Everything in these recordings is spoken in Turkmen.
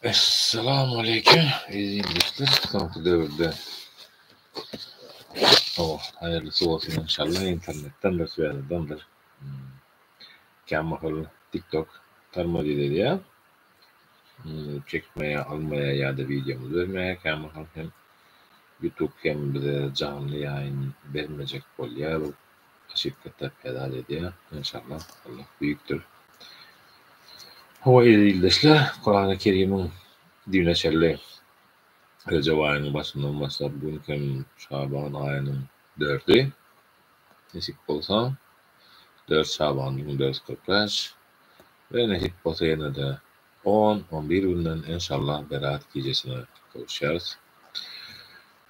Esselamu Aleyküm. İzleyiciler, sanki devirde. Hayırlısı olsun inşallah. İnternetten de suyanıdandır. Kamahıl TikTok tarmadı dedi ya. Çekmeye, almaya ya da videomu vermeye kamahıl hem YouTube hem bize canlı yayın vermeyecek bolya bu şirkette pedal ediyor. İnşallah Allah büyüktür. Hava izleyiciler, Kur'an-ı Kerim'in dinleşerli Recep ayının başından başlap bugün Şaban ayının 4'ü nesip olsa 4 Şaban 1445 ve nesip olsa yine de 10-11 günden inşallah Berat gecesine kavuşarız.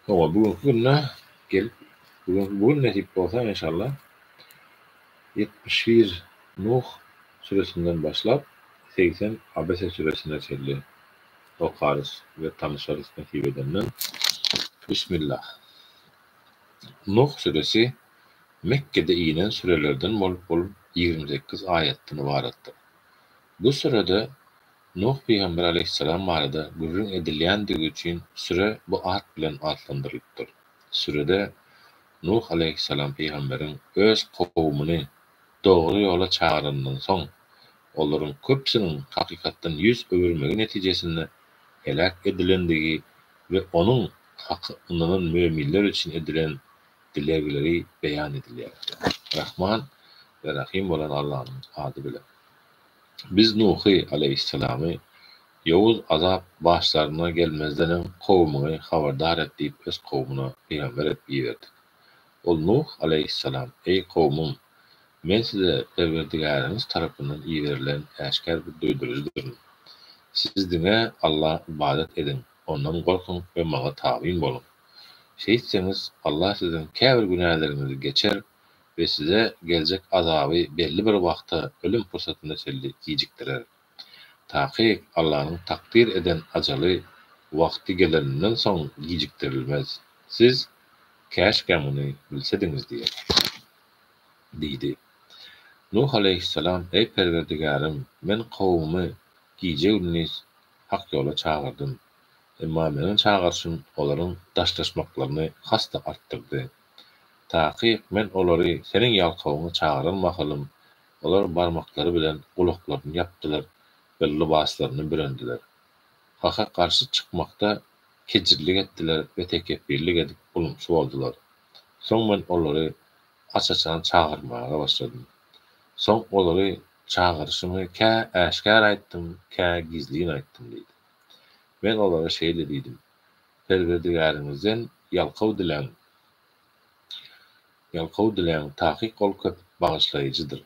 Ama bugün gelip bugün nesip olsa inşallah 71 Nuh suresinden başlap 80 Abese suresine çelli okarız ve tanışarız nasip edenden. Bismillah. Nuh suresi Mekke'de inen sürelerden bolup 28 ayetten ibarettir. Bu sürede Nuh Peygamber aleyhisselam barada gurrun edilýändigi üçin süre bu ad bilen adlandyrylýar. Sürede Nuh aleyhisselam peýgamberiň öz kowmuny dogry ýola çağıryndan soň olaryň köpsiniň hakykatdan ýüz öwürmegi netijesinde helak edilendigi we onuň hakynyň müminler üçin edilen dilegleri beyan edilýär. Rahman ve Rahim olan Allah'ın adı bilen. Biz Nuh'y aleyhisselam'ı Yavuz azap başlarına gelmezden kavmini haberdar edip öz kavmuna peygamber etip verdik. Ol Nuh aleyhisselam, ey kavmum, men size Perverdigarınız tarafından iyi verilen eşkar bir duydurucudur. Siz dine Allah'a ibadet edin, ondan korkun ve mağa tabiin bolun. Şehitseniz Allah sizin käbir günahlarınızı geçer ve size gelecek azabı belli bir vakta ölüm fırsatında çelli giyecektirer. Tahkik Allah'ın takdir eden acalı vakti geleninden son giyecektirilmez. Siz keşke bunu bilsediniz diye. Dedi. Nuh aleyhisselam, ey Perverdigarım, men kavmimi giyeceğiniz hak yola çağırdım. Emma menin çağırşym olaryň daşlaşmaklaryny hasta arttyrdy. Tahkik men olary seniň ýalkawyňa çağırylmakylym. Olar barmaklary bilen gulaklaryny yapdylar we libaslaryny bürendiler. Hakka karşı çykmakda kejirlik etdiler we tekebbirlik edip bulunçy boldular. Soň men olary açaçan çağırmaga başladym. Soň olary çağırşymy kä äşkar aýtdym, kä gizliň aýtdym diýdi. Men olara şeýle diýdim. Perverdigaryňyzdan ýalkaw dilen tahkik ol köp bagyşlaýjydyr.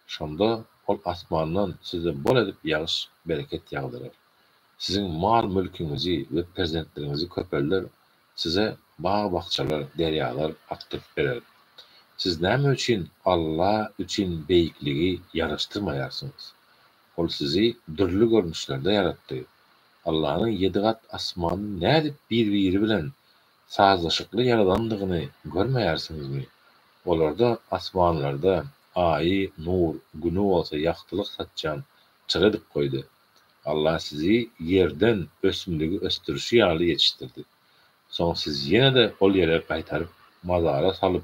Şonda ol asmandan size bol edip ýagyş bereket ýagdyrar. Siziň mal mülküňizi we perzentlerinizi köpelder, size bağ bahçalar, deryalar aktyp berer. Siz näme üçin Allah üçin beýikligi ýaraşdyrmaýarsyňyz? Ol sizi dürli görnüşlerde yaratdy. Allah'ın 7 kat asmanı nädip bir-biri bilen sazlaşykly yaradandygyny görmeýärsiňizmi? Olarda asmanlarda aýy, nur, günü bolsa ýaktylyk satjan çyrydyk goýdy. Allah sizi yerden ösümligi östürüşi ýaly ýetişdirdi. Soň siz ýene de ol ýere gaýtaryp mazara salyp,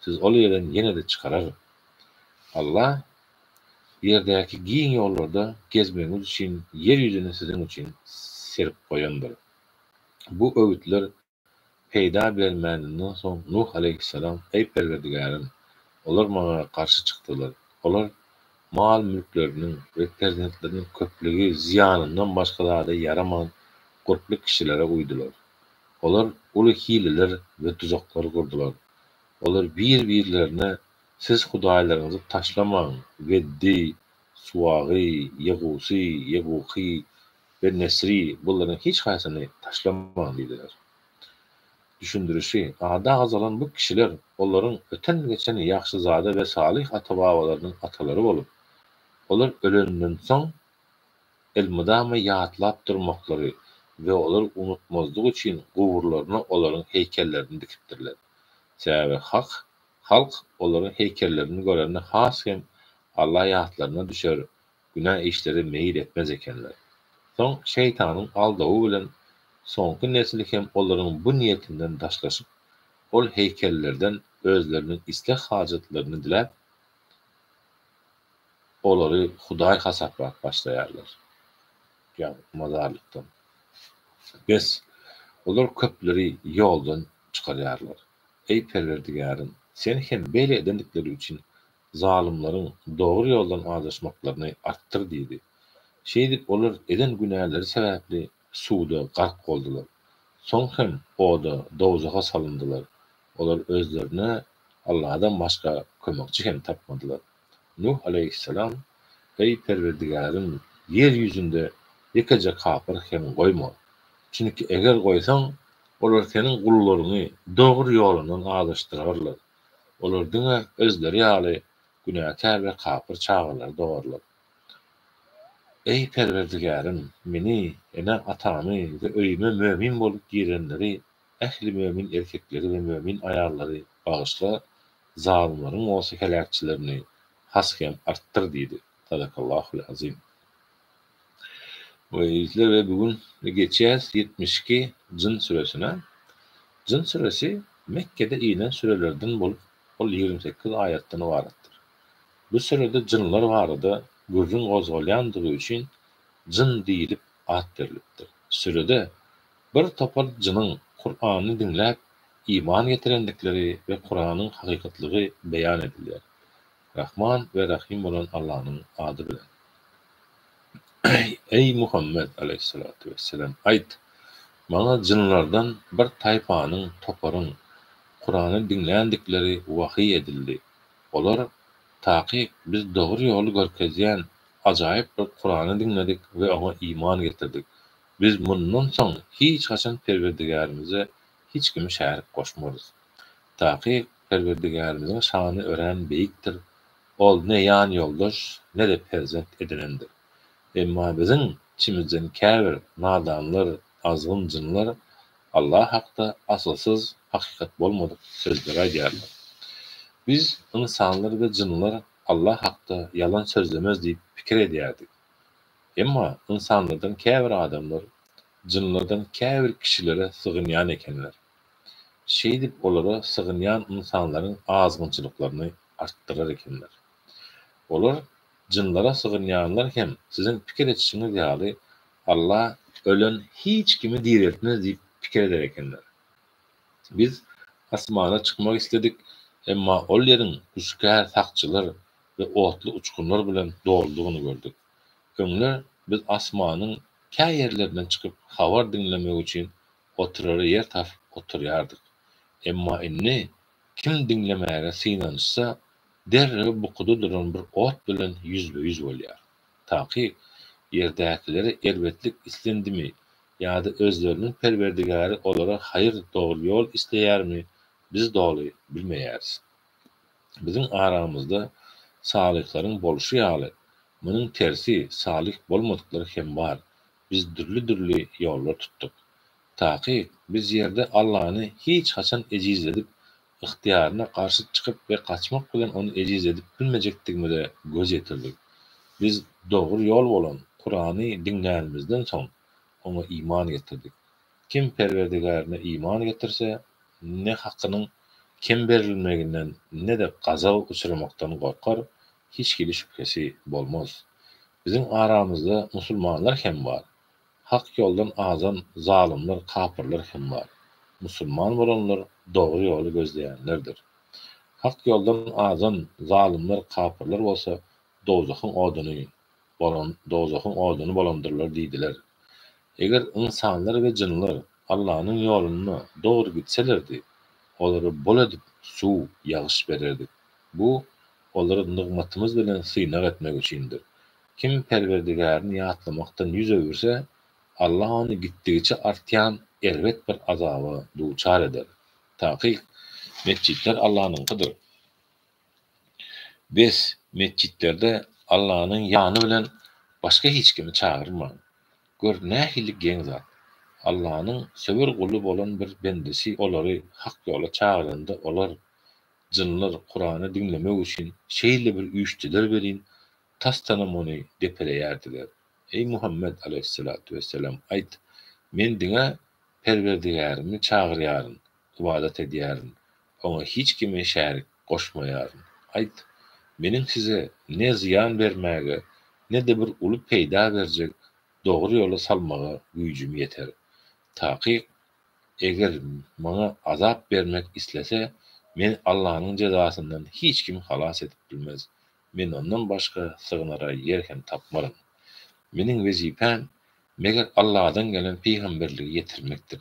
siz ol ýerden ýene de çykarar. Allah yerdäki giň ýollarda gezmeňiz üçin yer ýüzüne siziň üçin serip goýandyr. Bu öwütler peýda bilenmäninden soň Nuh aleyhisselam, ey Perverdigarym, olar maňa karşı çykdylar. Olar mal mülkleriniň we perzentleriniň köplügi ziyanyndan başga da yaraman gurply kişilere uydular. Olar uly hileler we tuzaklar kurdular. Olar bir-birlerine siz hudaýlaryňyzy taşlamaň, Veddi, Suwagy, Yegusi, Yeguki ve Nesri bunların hiç haysany taşlamaň diýdiler. Düşündürüşi, ada azalan bu kişiler olaryň öten geçen ýaxşy zada we salih ata-babalarynyň atalary bolup, olar ölenden soň elmydama ýatlap durmaklary we olar unutmazlyk üçin gowurlaryna olaryň heykellerini dikipdirler. Sebäbi halk olaryň heykellerini görende has hem Allah ýatlaryna düşer, günah işleri meyil etmez ekenler. Soň şeytanyň aldawy bilen soňky nesli hem olaryň bu niyetinden daşlaşyp ol heykellerden özleriniň islah hajatlaryny dilep olary Hudaý hasaprak başlaýarlar. Yani mazarlykdan. Bes olar köpleri ýoldan çykarýarlar. Ey Perwerdigarym, sen hem beýle edendikleri üçin zalymlaryň dogry ýoldan adaşmaklaryny artdyr diýdi. Şeýdip olar eden günäleri sebäpli suwda gark boldular. Soň hem oda dowzaga salyndylar. Olar özlerine Allah'dan başga kömekçi hem tapmadylar. Nuh aleyhisselam, ey Perwerdigarym, yer ýüzünde ýekeje kapyr hem goýma. Çünki eger goýsaň, olar seniň gullaryny dogry ýolundan adaşdyrarlar. Olar diňe özleri ýaly günäkär we kapyr çağırlar dogarlar. Ey Perwerdigarym, meni, ene atamy we öýüme mömin bolup girenleri, ähli mömin erkekleri we mömin aýallary bagyşla, zalymlaryň olsa helakçilerini haskem arttyr diýdi. Sadakallahul azim. Ve bugün geçeceğiz 72 Cin suresine. Cin suresi Mekke'de inen sürelerden bolup 28 ayetden ibaretdir. Bu surede cinler vardı, gözün gozgolyandığı için cin deyilip ad verilipdir. Surede bir topar cinin Kur'an'ı dinlep iman getirendikleri ve Kur'an'ın hakikatlığı beyan edilýär. Rahman ve Rahim olan Allah'ın adı bilen. Ey Muhammed aleyhissalatu vesselam, ayt, bana cinlerden bir tayfanyň toparın Kur'an'ı dinlendikleri vahiy edildi. Olar taky biz dogry ýoly görkezýän ajaýyp bir Kur'an'ı dinledik we ona iman getirdik. Biz mundan soň hiç haçan Perwerdigarymyza hiç kimi şärik goşmarys. Taky Perwerdigarymyzyň şany ören beýikdir. Ol ne ýan ýoldaş, ne de perzent edinendir. Emma bizim içimizden käbir nadanlar, azgın cinler Allah hakda asılsız hakikat bolmadyk sözler aýdýarlar. Biz insanlar ve cinler Allah hakda yalan sözlemez diýip pikir edýärdik. Emma insanlardan käbir adamlar cinlerden käbir kişilere sığınýan ekenler. Şeýdip olara sığınýan insanlaryň azgynçylyklaryny artdyrar ekenler. Olar cinlara sığınýanlar hem sizin pikir etişiňiz ýaly Allah ölen hiç kimi diretmez diýip pikir eder ekenler. Biz asmana çykmak istedik, emma ol ýeriň güçkär sakçylar we otly uçkunlar bilen doldugyny gördük. Öňler biz asmanyň kä ýerlerinden çykyp habar dinlemek üçin oturary ýer tapyp oturýardyk. Emma inni kim dinlemäge synanyşsa derre bukuda duran bir ot bilen yüzbe-yüz bolýar. Taky ýerdäkileri elbetlik islendimi ýa-da özleriniň Perwerdigary olara hayır dogry ýol isleýärmi, biz dogry bilmeýäris. Bizim aramyzda salyklaryň boluşy ýaly munyň tersi salyk bolmadyklary hem bar. Biz dürli ýollar tutdyk. Taky biz ýerde Allah'ny hiç haçan ejiz edip ihtiyaryna karşı çykyp ve kaçmak bilen onu ejiz edip bilmejekdigimi de göz ýetirdik. Biz dogry ýol bolan Kur'any dinlänimizden soň ona iman getirdik. Kim Perwerdigaryna iman getirse, ne hakynyň kim berilmeginden ne de gazap uçurmakdan gorkar, hiç kili şüphesi bolmaz. Bizim aramyzda musulmanlar hem bar. Hak ýoldan azan zalymlar, kapyrlar hem bar. Musulman bolanlar dogry ýoly gözleýänlerdir. Hak ýoldan azan zalymlar, kapyrlar bolsa dowzakyň oduny bolandyrlar diýdiler. Eger insanlar we jinler Allah'ın ýoluna dogry gitselerdi, olary bol edip suw ýagyş bererdik. Bu olary nygmatymyz bilen synak etmek üçindir. Kim Perwerdigaryny ýatlamakdan ýüz öwürse, Allah onu gitdigiçe artýan elbet bir azaba duçar eder. Taky mescitler Allah'nynkydyr. Biz mescitlerde Allah'ın ýany bilen başga hiç kimi çağırma. Gör nähili geň zat. Allah'ın söwer guly bolan bir bendesi olary hak ýola çağıranda olar jinler Kur'any dinlemek üçin şeýle bir üýçdiler berin, tastanam onu depeleyerdiler. Ey Muhammed aleyhissalatu vesselam ayt, men diňe Perwerdigarymy çagyrýaryn, ibadat edýäryn. Oňa hiç kime şärik goşmaýaryn. Ayt, meniň size ne ziýan bermäge, ne de bir uly peýda berjek dogry ýola salmaga güýjüm ýeter. Taky eger maňa azap bermek islese, men Allahyň jezasyndan hiç kim halas edip bilmez. Men ondan başga sığınara ýerken tapmarym. Meniň wezipem meger Allah'dan gelen peygamberligi getirmekdir.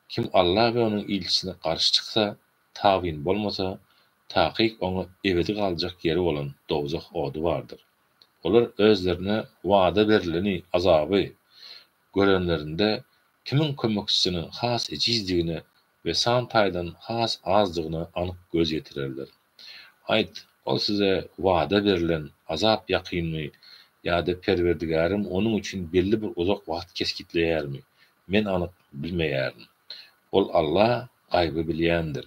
Kim Allah we onuň ilçisine garşy çyksa, tabin bolmasa, takyk oňa ebedi galjak ýeri bolan dowzak odu bardyr. Olar özlerine wada berileni azaby görenlerinde kimin kömekçisinin has ejizdigine ve san taýdan has azdygyna anyk göz ýetirerler. Ayt, ol size wada berilen azap ýakynmy ýa-da Perwerdigarym onun üçin belli bir uzak wagt keskitleýärmi? Men anyk bilmeýärim. Ol Allah gaýby bilýändir.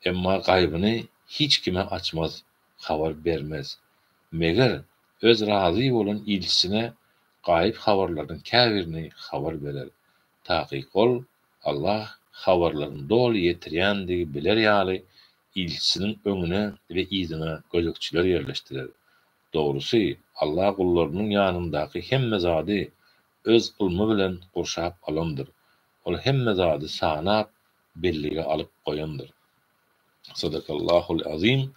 Emma gaýbyny hiç kime açmaz, habar bermez. Meger öz razy bolan ilçisine gaýyp habarlaryň käbirini habar berer. Takyk ol Allah habarlaryny dol ýetirýändigi biler ýaly ilçisiniň öňüne we ýyzyna gözekçiler ýerleşdirer. Dogrusy Allah gullarynyň ýanyndaky hemme zady öz ilmi bilen gurşap alandyr. Ol hemme zady sanap bellige alyp goýandyr. Sadakallahul azim.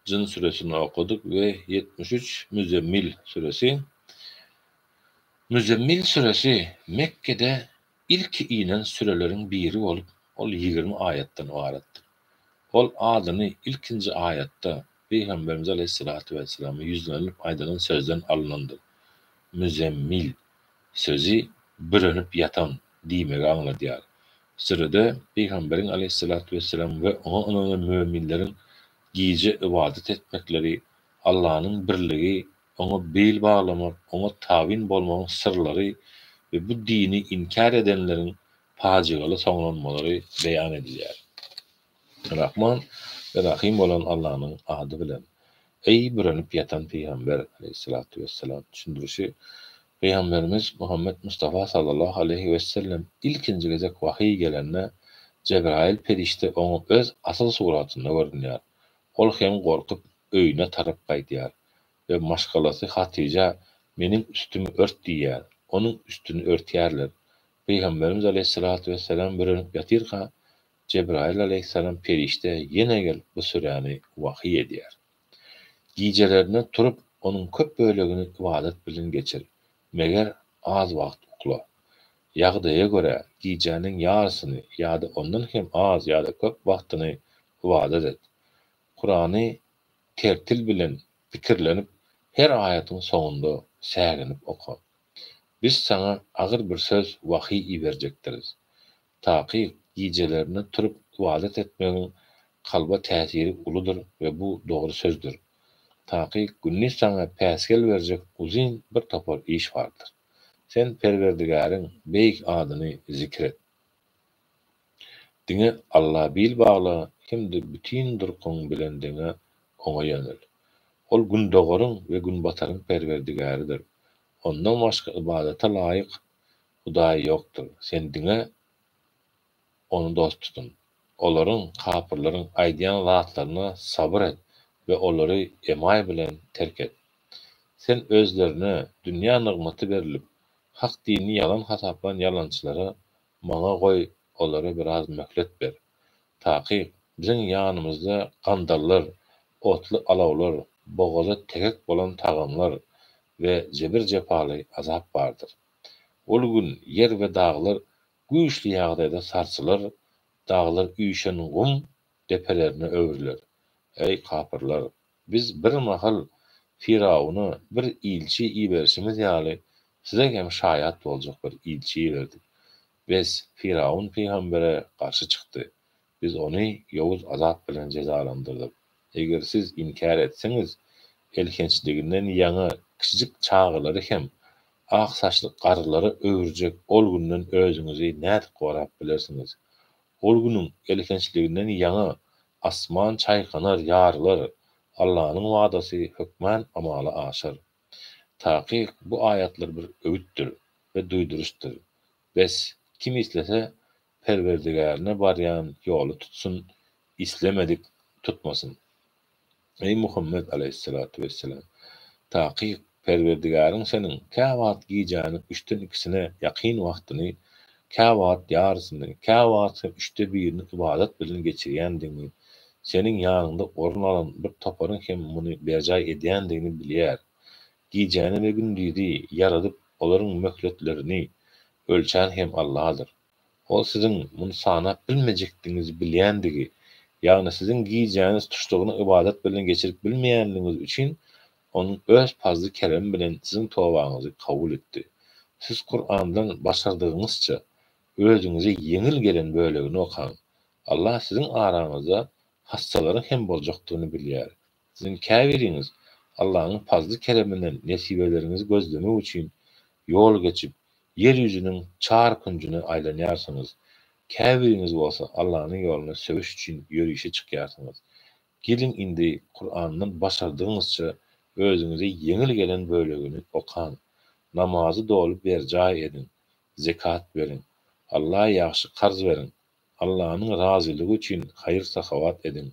Cin suresini okuduk ve 73 Müzzemmil suresi. Müzzemmil suresi Mekke'de ilk inen surelerin biri olup ol 20 ayetden ibaretdir. Ol adyny ilkinji ayette Peygamberimiz Aleyhissalatu vesselam'a yüzlenip aydanan sözden alınandır. Müzzemmil sözü bürünüp yatan diýmegi aňladýar. Sürede Peygamberin Aleyhissalatu vesselam ve ona müminlerin giýje ibadet etmekleri, Allah'ın birligi, ona bel bağlamak, ona tabin bolmagyň sırlary ve bu dini inkar edenlerin facialy soňlanmalary beýan edilýär. Rahman ve Rahim olan Allah'ın adı bilen. Ey bürünüp yatan Peygamber Aleyhissalatu vesselam düşündürüşi, Peygamberimiz Muhammed Mustafa sallallahu aleyhi ve sellem ilkinci gezek vahiy gelenne Cebrail perişte onu öz asıl suratında görünýär. Ol hem gorkup öýüne tarap gaýdýar ve maşgalasy Hatice menin üstümü ört diýär. Onun üstünü örtýärler. Peygamberimiz Aleyhissalatu vesselam bürünüp yatyrka Cebrail aleyhisselam perişte yine gel bu surani vahiy edýär. Giýjelerine turup onun köp bölegini ibadet bilen geçir. Meger az wagt ukla. Ýagdaýa göre giýjäniň ýarsyny ýa-da ondan hem az ýa-da köp wagtyny ibadet et. Kur'any tertil bilen pikirlenip her aýatyň soňunda sägenip oka. Biz sana agyr bir söz vahiy iberjekdiriz. Taky giýjelerine turup ibadet etmegiň kalba täsiri uludur ve bu dogry sözdür. Taky günni sana päsgel berjek uzun bir topar iş vardır. Sen Perwerdigaryň beýik adyny zikret. Diňe Allah bil bagla hemde bütün durkyň bilen diňe oňa ýönel. Ol gün dogaryň we gün bataryň Perwerdigarydyr. Ondan başga ibadata laýyk Hudaý ýokdur. Sen diňe onu dost tutun. Olaryň kapyrlaryň aýdýan zatlaryna sabr et ve olary emay bilen terk et. Sen özlerine dünýä nygmaty berilip hak dini yalan hasaplan yalançylara maňa goý, olara biraz möhlet ber. Taky biziň ýanymyzda gandallar, otly alawlar, bogaza tegek bolan tagamlar ve jebir jepaly azap bardyr. Ol gün yer we dağlar güýçli ýagdaýda sarsılar, dağlar üýşen gum depelerine öwürler. Ey kapyrlar, biz bir mahal Firawuna bir ilçi iberişimiz ýaly size hem şaýat boljak bir ilçi berdik. Biz Firawun peýgambere garşy çykdy. Biz onu ýowuz azap bilen cezalandyrdyk. Eger siz inkar etseňiz, elkençliginden ýaňa kiçik çağılary hem ak saçly garylary öwürjek ol günden özüňizi nädip gorap bilersiňiz. Ol günüň elkençliginden ýaňa asman çaýkanar ýarylar, Allah'ın vadası hükmen amala aşar. Taqiq bu ayatlar bir öğüttür ve duyduruştur. Bes kim islese Perverdigarına baryan yolu tutsun, islemedik tutmasın. Ey Muhammed aleyhissalatu vesselam, taqiq Perverdigarın senin käwagt giyjäni üçten ikisine ýakyn wagtyny, käwagt ýarysyny, käwagt üçte birini ibadat bilen geçirýändigini, senin ýanynda orun alan bir toparyň hem muny berjay edýändigini bilýär. Giyjäni we gündüzi yaradyp olaryň möhletlerini ölçän hem Allah'dır. O sizin bunu sanap bilmejekdiňizi bilýändigi, ýagny sizin giyjäniz tuşdugyny ibadat bilen geçirip bilmeýänligiňiz üçin onun öz fazly kerem bilen sizin towaňyzy kabul etdi. Siz Kur'andan başardygyňyzça özüňize yeňil gelen bölegini okaň. Allah sizin araňyzda hassalaryň hem boljakdygyny bilýär. Sizin käbiriňiz Allah'ın fazly kereminden nesibelerinizi gözlemek üçin yol geçip yer yüzünün çar kuncuny aýlanýarsyňyz. Käbiriniz bolsa Allah'ın ýoluna söwüş üçin ýörüşe çykýarsyňyz. Gelin indi Kur'andan başardygyňyzça özüňize yeňil gelen bölegini okaň. Namazy dolup berjay edin. Zekat berin. Allah'a ýaxşy qarz berin. Allah'ın razylygy üçin haýyr sahawat edin.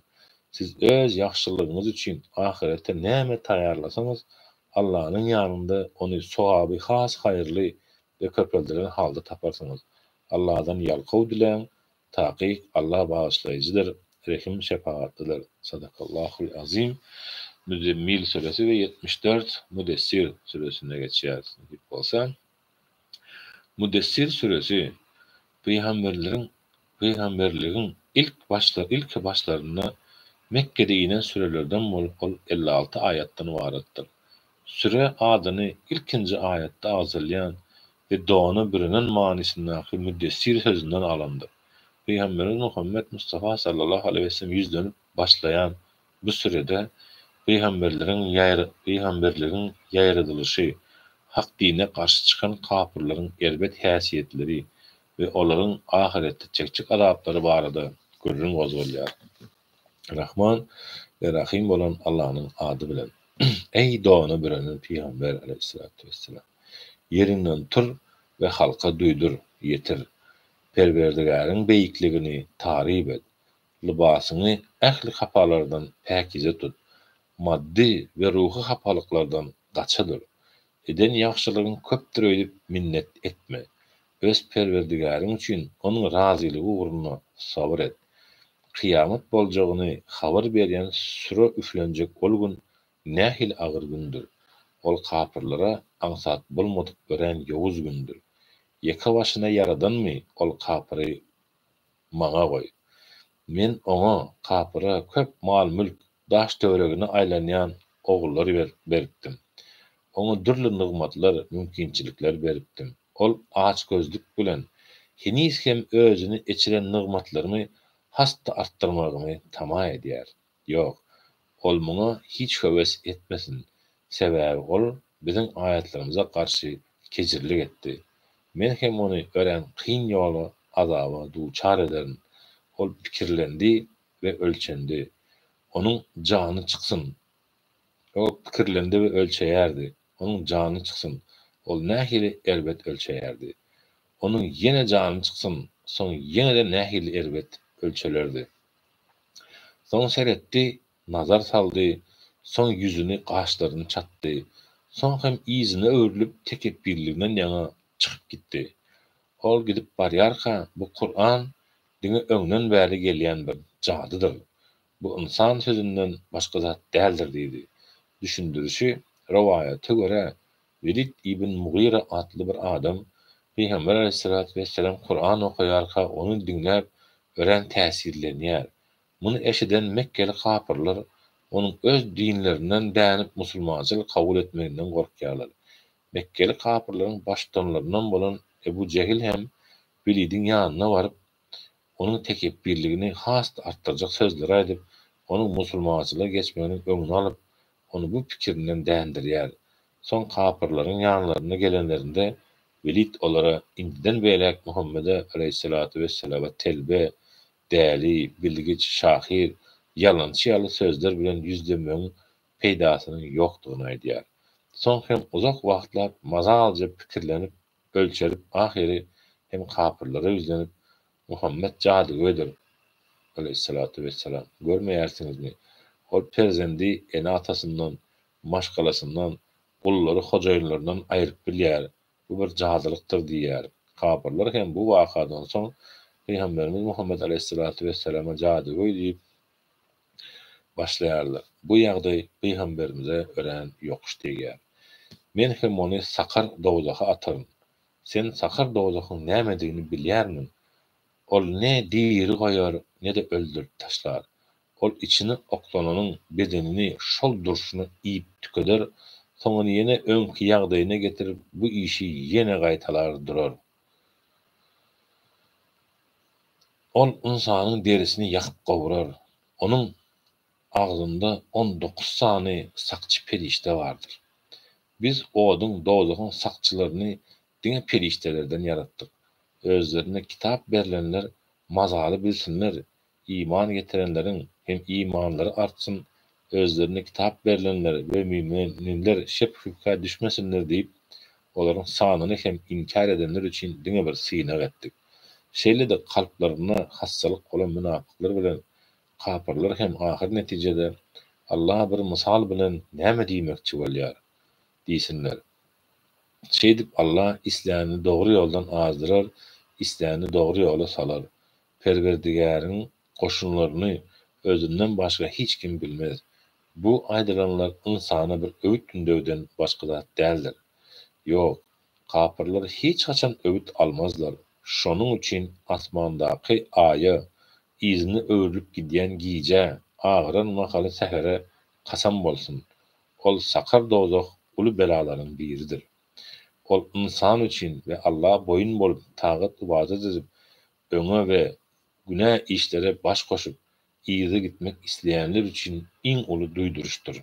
Siz öz ýaxşylygyňyz üçin ahirete näme taýýarlasaňyz, Allah'ın ýanynda ony sowaby has haýyrly ve köpeldiren halda taparsyňyz. Allah'dan ýalkaw dilen, taqiq Allah bağışlayıcıdır, rehim şefaatlidir. Sadakallahul azim. Müzzemmil suresi ve 74 Müdessir suresine geçýär. Dip bolsa, Müdessir suresi peygamberliğin ilk başlarına Mekke'de inen sürelerden bol 56 ayattan ibaretdir. Süre adyny ilkinji ayatda agzalýan ve doğanı birinin manisindäki müddessir sözünden alandır. Peygamberimiz Muhammed Mustafa sallallahu aleyhi ve sellem yüzlenip başlayan bu sürede peygamberlerin ýaýradylşy, hak dine karşı çıkan kapırların elbet häsiýetleri ve olaryň ahirette çekçik azapları barada görürüň gozulýar. Rahman ve Rahim bolan Allah'ın adı bilen. Ey doğanı birinin Peygamber aleyhissalatu vesselam. Yerinden tur ve halka duydur, yetir. Perverdigarın beyikligini tarif et. Libasyny ähli hapalardan päkize tut. Maddi ve ruhi hapalıklardan gaçadır. Eden ýaxşylygyň köpdir öýdip minnet etme. Öz Perverdigarın üçin onun razylygy ugruna sabr et. Kıyamet boljagyny habar berýän süre üflenjek ol gün nähil agyr gündür. Ol kapyrlara aňsat bolmadyk gören ýowuz gündür. Ýeka başyna yaradanmy ol kapyry maňa goý. Men oňa kapyra köp mal mülk, daş töweregine aýlanýan ogullary beripdim. Oňa dürli nygmatlar, mümkinçilikler beripdim. Ol aç gözlük bilen hinis hem özüni içiren nygmatlarymy hasta arttırmagymy tama edýär. Ýok, ol muňa hiç höwes etmesin. Sebäbi ol biziň ayatlarymyza garşy kejirlik etdi. Men hem ony ören kyn ýoly azaba duçar ederim. Ol pikirlendi ve ölçendi. Onun jany çyksyn. O pikirlendi ve ölçeýärdi. Onun jany çyksyn. Ol nähili elbet ölçeýärdi. Onun ýene jany çyksyn. Soň ýene-de nähili elbet ölçelerdi. Soň seretdi, nazar saldy, soň yüzüni gaşlaryny çatdy. Soň hem izine öwrülip tekep birliginden ýana çykyp gitdi. Ol gidip barýarka, bu Kur'an diňe öňden bäri gelýän bir jadydyr. Bu insan sözünden başga zat däldir diýdi. Düşündürüşi riwayaty görä Velid ibn Mughira adly bir adam Peygamber aleyhissalatu vesselam Kur'an okuýarka onu dinläp ören täsirlenýär. Muny eşiden Mekkeli kapyrlar onun öz dinlerinden dänip musulmançylyk kabul etmeginden gorkýarlar. Mekkeli kapyrlaryň başdanlaryndan bolan Ebu Cehil hem Velidin ýanyna baryp onun tekepbirligini hast arttıracak sözler aýdyp, onun musulmançylyğa geçmegini öňüne alyp, onu bu pikirinden dändirýär. Soň kapyrlaryň ýanlaryna gelenlerinde Velid olara indiden beýlek Muhammede aleyhissalatu vesselama telbe, däli, bilgiç, şahir, ýalançy ýaly sözler bilen yüzlemegiň peýdasynyň ýokdugyny aýdýar. Soň hem uzak wagtlar mazalja pikirlenip, ölçerip, ahiri hem kapyrlara yüzlenip Muhammed jadygydyr aleyhissalatu vesselam. Görmeýärsiňizmi? Ol perzendi ene atasyndan, maşgalasyndan, gullary hojaýynlaryndan aýryp bilýär. Bu bir jadylykdyr diýär. Kapyrlar hem bu wakadan soň Peýgamberimiz Muhammed aleyhissalatu vesselama jadygoý diýip başlaýarlar. Bu ýagdaý Peýgamberimize ören ýokmuş diýär. Men hem ony sakar dowzaha atarym. Sen sakar dowzahyň nämedigini bilýärmi? Ol ne diri goýar, ne de öldürip taşlar. Ol içini oklananyň bedenini şol durşuny iýip tükeder, soňra ýene öňki ýagdaýyna getirip bu işi ýene gaýtalar durar. Ol insanyň derisini ýakyp gowurar. Onuň agzynda 19 sany sakçy perişte bardyr. Biz oduň dowzahyň sakçylaryny diňe periştelerden yaratdyk. Özlerine kitap berilenler mazaly bilsinler, iman getirenleriň hem imanlary artsyn, özlerine kitap berilenler we müminler şep-şüphe düşmesinler diýip olaryň sanyny hem inkar edenler üçin diňe bir synak etdik. Şeýle-de kalplaryna hassalyk bolan münapyklar bilen kapyrlar hem ahir netijede Allah bir mysal bilen näme diýmekçi bolýar diýsinler. Şeýdip Allah isläni dogry ýoldan azdyrar, isläni dogry ýola salar. Perwerdigäriň goşunlaryny özünden başga hiç kim bilmez. Bu aýdylanlar insana bir öwüt tündöwden başga zat däldir. Ýok, kapyrlar hiç haçan öwüt almazlar. Şonuň üçin asmandaky aýa, izini öwrülip gidýän giýje, agyran makaly sähere kasam bolsun. Ol sakar dozak uly belalaryň biridir. Ol insan üçin we Allah boyun bolup tagat ibadet edip öňe we günah işlere baş goşup ýygy gitmek isleýänler üçin iň uly duýduruşdur.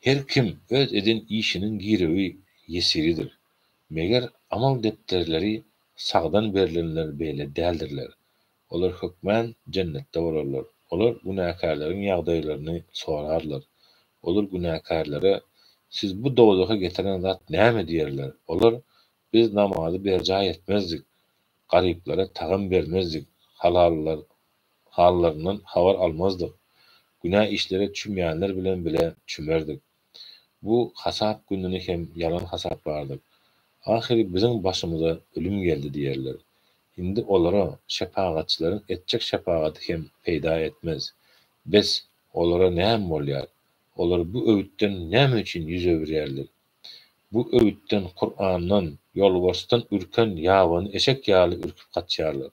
Her kim öz eden işiniň girewi ýesiridir. Meger amal depterleri sagdan berilenler beýle däldirler. Olar hökmen jennetde bolarlar. Olar günahkarlaryň ýagdaýlaryny sorarlar. Olar günahkarlara siz bu dowzaga getiren zat näme diýerler? Olar biz namazy berja etmezdik. Garyplara tagym bermezdik. Hallarynyň habar almazdyk. Günah işlere çümýänler bilen bile çümerdik. Bu hasap gününi hem yalan hasaplardyk. Ahiri bizim başymyza ölüm geldi diýerler. Indi olara şepagatçylaryň etjek şepagaty hem peýda etmez. Biz olara näme bolýar? Olar bu öwütten näme üçin ýüz öwürýärler? Bu öwütten Kur'andan, ýolbarsdan ürken ýabany eşek ýaly ürküp gaçýarlar.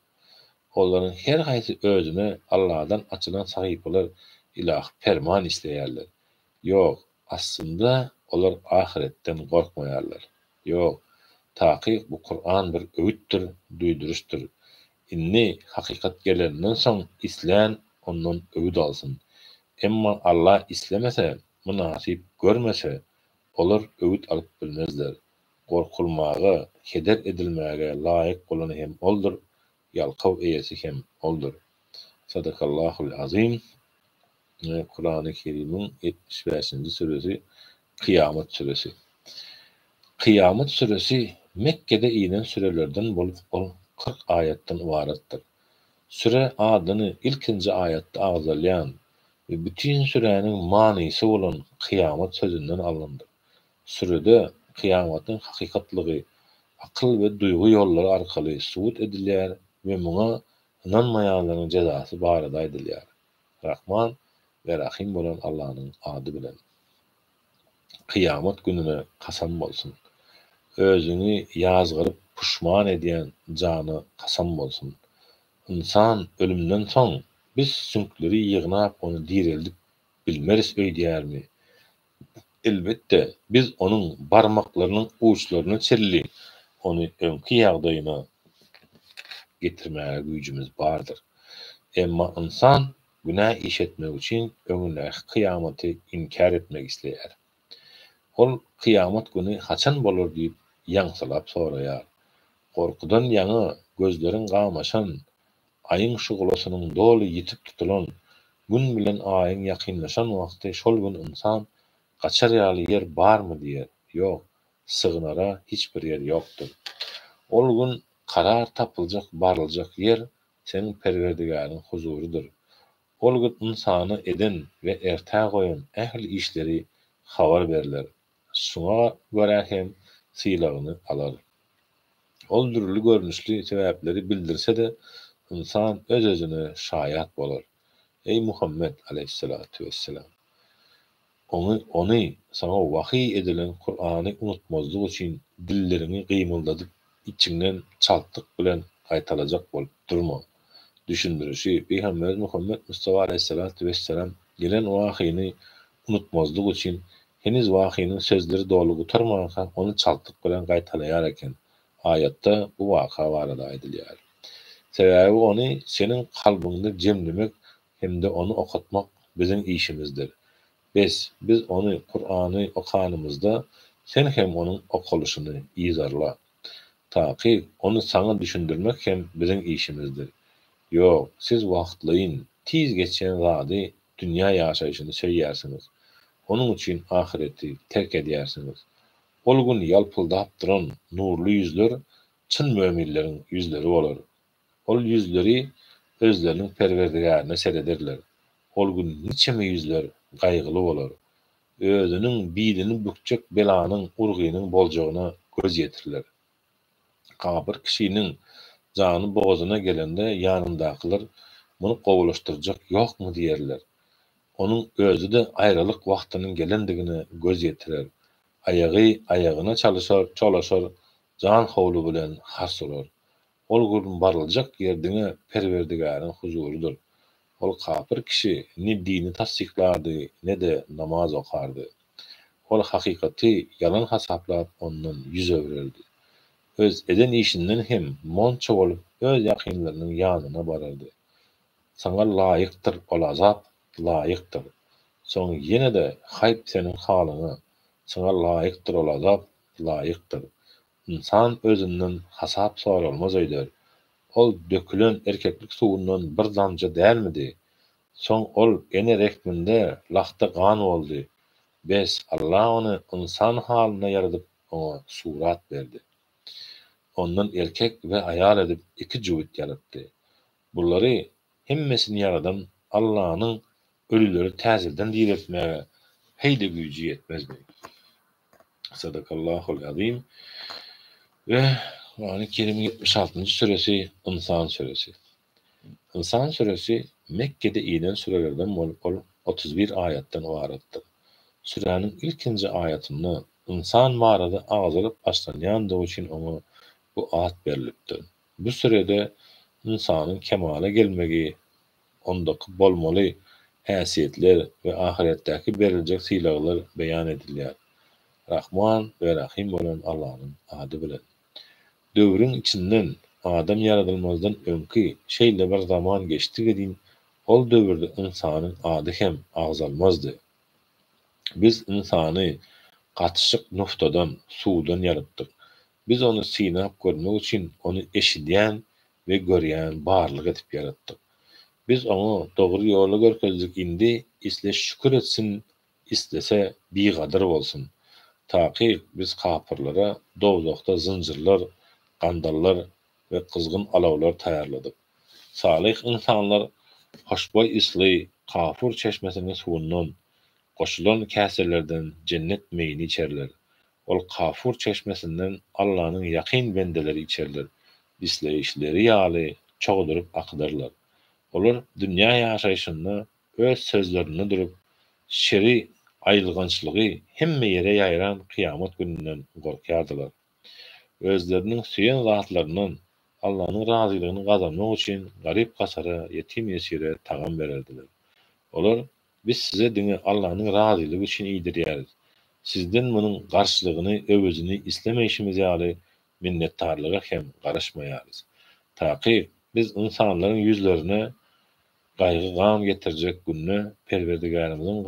Olaryň her haýsy özüne Allahdan açylan sahypalar ilah ferman isleýärler. Ýok, aslynda olar ahiretden gorkmaýarlar. Ýok, taky bu Kur'an bir öwütdir, duýduruşdur. Inni hakykat gelenden soň islen ondan öwüt alsyn. Emma Allah islemese, münasip görmese, olar öwüt alyp bilmezler. Gorkulmagy, heder edilmäge laýyk bolan hem oldur, ýalkaw eýesi hem oldur. Sadakallahul azim. Kur'an-ı Kerim'in 75. suresi Kıyamet suresi. Kıyamet suresi Mekke'de inen sürelerden bolup 40 ayetden ibaretdir. Süre adyny ilkinji ayetde agzalýan ve bütün sürenin manysy bolan kıyamet sözünden alındı. Sürede kıyamatyň hakykatlygy akyl we duýgu ýollary arkaly subut edilýär we muňa inanmaýanlaryň jazasy barada aýdylýar. Rahman ve Rahim bolan Allah'ın adı bilen. Kıyamet gününe kasam bolsun. Özüni ýazgyryp puşman edýän jany kasam bolsun. İnsan ölümden soň biz sünkleri ýygnap onu direldip bilmeris öýdýärmi? Elbetde biz onuň barmaklarynyň uçlaryny çelli, onu öňki ýagdaýyna getirmäge güýjümiz bardyr. Emma insan günah iş etmek üçin öňündäki kıyamaty inkar etmek isleýär. Ol kıyamet günü haçan bolar diýip ýaňsylap soraýar. Korkudan ýaňy gözleriň gamaşan, aýyň şugulasynyň doly ýitip tutulan, gün bilen aýyň ýakynlaşan wagty şol gün insan Kaçar ýaly yer barmy diýer. Ýok, sığınara hiçbir yer ýokdur. Ol gün karar tapyljak, barıljak yer seniň Perwerdigaryň huzurudur. Ol gün insany eden we ertä goýan ähli işleri habar berler. Şuňa görä hem sylagyny alar. Ol dürli görnüşli sebäpleri bildirse-de insan öz-özüne şaýat bolar. Ey Muhammed aleyhissalatu vesselam, ony sana wahy edilen Kur'any unutmazlyk üçin dillerini gymyldadyp içinden çaltyk bilen gaýtalajak bolup durma. Düşündirişi Peygamber Muhammed Mustafa aleyhissalatu vesselam gelen wahyny unutmazlyk üçin heniz wahynyň sözleri dolu gutarmaka onu çaltyk bilen gaýtalaýar eken. Ayatda bu waka barada aýdylýar. Sebäbi ony seniň kalbyňda jemlemek hemde onu okutmak bizim işimizdir. Biz onu Kur'an'ı okanımızda sen hem onun okuluşunu izarla. Taকি onu sana düşündürmek hem bizim işimizdir. Yok, siz wagtlaýyn, tiz geçen zady dünya ýaşaýyşyny söýýärsiniz. Onun için ahireti terk edýärsiniz. Ol gün ýalpyldap duran nurly yüzler çyn möminleriň yüzleri bolar. Ol yüzleri özleriniň Perwerdigaryna serederler. Ol gün niçeme yüzler gaýgyly bolar. Özüniň bilini bükjek belanyň urgynyň boljagyna göz ýetirler. Gapyr kişiniň jany boğazyna gelende ýanyndakylar muny gowulaşdyrjak ýokmy diýerler. Onuň özü de aýralyk wagtynyň gelendigine göz ýetirer. Aýagyna çalyşar, jan howlu bilen harsylar. Ol gün barıljak ýerdiňe Perwerdigaryň huzurudur. Ol kafir kişi ne dini tasdiklardy, ne de namaz okardy. Ol hakykati yalan hasaplap ondan yüz öwreldi. Öz eden işinden hem monça bolup öz ýakynlarynyň ýanyna barardy. Saňa laýykdyr ol azap, laýykdyr. Soň ýene de haýp seniň halyňa, saňa laýykdyr ol azap, laýykdyr. İnsan özünden hasap sorulmaz öýder. Ol dökülen erkeklik suwundan bir damja dälmidi? Soň ol ene rekminde laqta gan boldy. Bes Allah onu insan halyna ýaradyp ona surat berdi. Ondan erkek we aýal edip iki jüwit ýaratdy. Bulary hemmesini ýaradan Allahyň ölüleri täzeden diriltmäge heýle güýji ýetmezmi? Sadakallahul azim. Ve Kur'an-ı Kerim'in 76. suresi İnsan suresi. İnsan suresi Mekke'de inen surelerden bolup 31 ayattan ibaretdir. Surenin ilkinci ayetinde insan mağarada ağzılıp başlanyandığı için ona bu ad berilipdir. Bu surede insanın kemale gelmegi, ondaki bolmaly häsiýetler ve ahiretteki berilecek silahlar beyan edilýär. Rahman ve Rahim bolan Allah'ın adı bilen. Döwrüň içinden adam yaradylmazdan öňki şeýle bir zaman geçdi gedin, ol döwürde insanyň ady hem agzalmazdy. Biz insany gatyşyk nuftadan, suwdan yaratdyk. Biz onu sinap görmek üçin onu eşidýän we görýän barlyk edip yaratdyk. Biz onu dogry ýola görkezdik indi, isle şükür etsin, islese bigadyr bolsun. Taky biz kafirlara dowzakda zynjyrlar, gandallar ve kızgın alawlar taýarladyk. Salih insanlar hoşboy isli kafur çeşmesiniň suwundan, goşulan käselerden cennet meýini içerler. Ol kafur çeşmesinden Allahyň ýakyn bendeleri içerler. Bisleyişleri ýaly çogdurup akdarlar. Olar dünýä ýaşaýşynda öz sözlerini durup şeri aýylgançylygy hemme ýere ýaýran kıyamet gününden gorkýardylar. Özleriniň süýen zatlarynyň Allahyň razylygyny gazanmak üçin garyp gasara, ýetim ýesire tagam bererdiler. Olar biz size diňe Allahyň razylygy üçin iýdirýäris. Sizden munyň garşylygyny, öwüzini islemeýişimiz ýaly minnetdarlyga hem garaşmaýarys. Taky biz insanlaryň yüzlerine gaýgy gam getirjek günne Perwerdigarymyzyň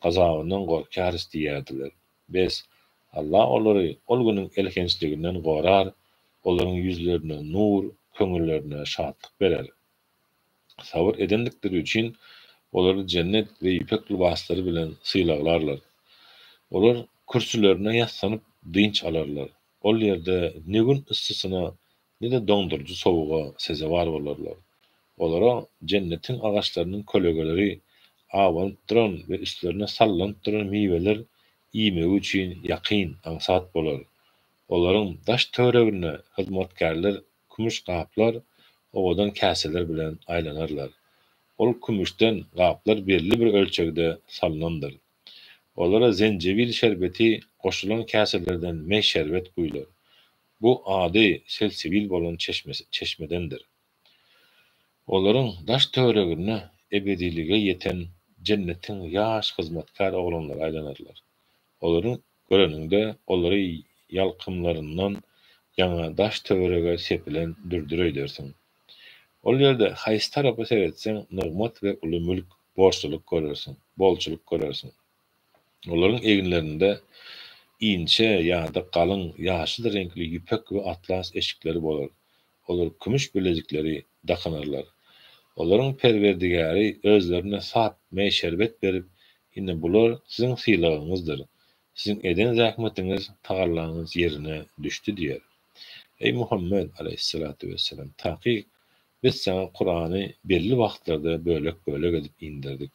gazabyndan gorkýarys diýerdiler. Biz Allah olary ol günüň elkençliginden gorar, olaryň yüzlerine nur, köňüllerine şatlyk berer. Sabır edendikleri üçin Olary cennet we ipek libasları bilen syylaglarlar. Olar kürsülerine ýaslanyp dynç alarlar. Ol ýerde ne gün ıssysyna, ne de doňdurjy sobuga sezewar bolarlar. Olara cennetin agaçlarynyň kölegeleri awanyp duran we üstlerine sallanyp duran miweler iýmegi üçin ýakyn, aňsat bolar. Olaryň daş töweregine hyzmatkarlar kumuş gaplar, owadan käseler bilen aýlanarlar. Ol kumuşdan gaplar belli bir ölçekde sallanandyr. Olara zencebil şerbeti goşulan käselerden meş şerbet guýular. Bu ady selsibil bolan çeşmedendir. Olaryň daş töweregine ebedilige ýeten cennetin ýaş hyzmatkar oglanlary aýlanarlar. Olaryň göreninde olary ýalkymlaryndan ýaňa daş töwerege sepilen dürdür edersiň. Ol ýerde haýsy tarapy seretseň nygmat we uly mülk, borçluluk görersiň, bolçuluk görersiň. Olaryň eginlerinde inçe ýa-da galyň ýaşy renkli ýüpek we atlas eşikleri bolar. Olar kumuş bilezikleri dakanarlar. Olaryň perwerdigäri özlerine sap meý şerbet berip, "Ine bular siziň sylagyňyzdyr. Siziň eden zähmetiňiz tagarlagyňyz ýerine düşdi" diýer. Ey Muhammed aleyhissalatu vesselam, taqiq biz sana Kur'any belli wagtlarda bölek edip indirdik.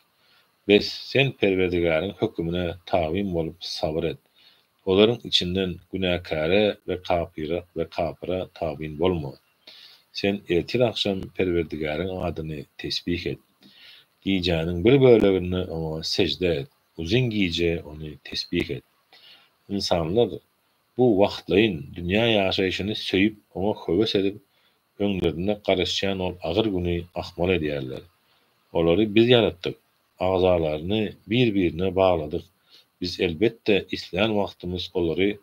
Biz sen perwerdigäriň hökmüne tabyn bolup sabr et. Olaryň içinden günäkara we kapyra tabyn bolma. Sen ertir akşam perwerdigäriň adyny tesbih et. Giýjäniň bir bölegini ona secde et. Uzun giýje ony tesbih et. İnsanlar bu wagtlaryň dünýä ýaşaýyşyny söýüp ona höwes edip öňlerine garaşýan ol agyr güni ahmal edýärler. Olary biz yaratdyk. Agzalaryny bir-birine bagladyk. Biz elbetde isleýän wagtymyz olary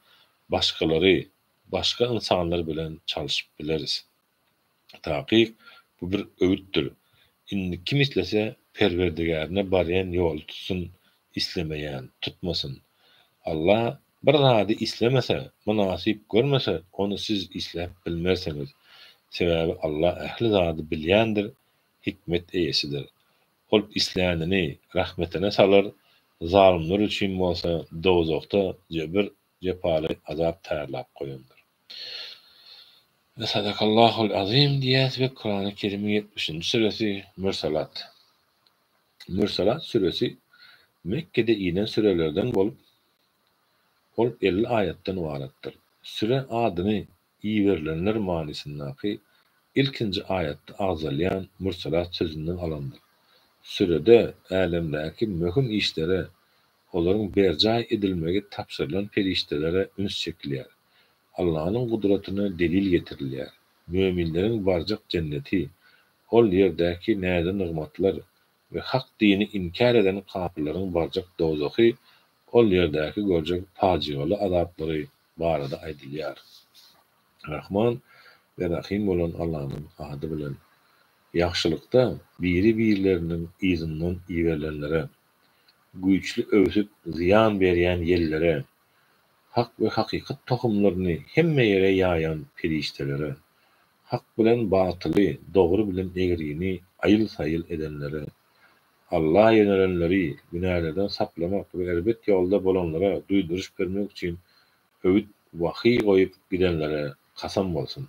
başga insanlar bilen çalyşyp bileriz. Taqiq bu bir öwütdir. Indi kim islese perwerdigärine barýan ýol tutsun, islemeýän tutmasyn. Allah bir zady islemese, munasyp görmese, onu siz isläp bilmerseňiz. Sebäbi Allah ähli zady bilýändir, hikmet eýesidir. Ol islänini rahmetine salar, zalymlar üçin bolsa dozokda jebir jepaly azap täýärläp goýandyr. Ve sadakallahul azim diýäs we Kur'an-ı Kerim'in 70. suresi Mürsalat. Mürsalat suresi Mekke'de inen sürelerden bolup ol 50 ayetden ibaretdir. Süre adyny iýerilenler manisindäki ilkinji ayetde agzalýan Mürsalat sözünden alandyr. Sürede älemdäki möhüm işlere, olaryň berjay edilmegi tapşyrylan periştelere üns çekilýär. Allah'ın kudretine delil getirilýär. Müminlerin barjak cenneti, ol ýerdäki näde nygmatlar we hak dini inkar eden kapylaryň barjak dozoky, ol ýerdäki görjek fajialy azaplary barada aýdylýar. Rahman we Rahim bolan Allah'ın ady bilen ýaxşylykda biri-birleriniň izinden iýerlenlere, güýçli öwsüp ziyan berýän ýellere, hak ve hakikat tohumlaryny hemme ýere ýaýan periştelere, hak bilen batyly, dogry bilen egriýini aýyl-saýyl edenlere, Allah ýönelenleri günälerden saklamak we elbet ýolda bolanlara duýduruş bermek üçin öwüt wahy goýup gidenlere kasam bolsun.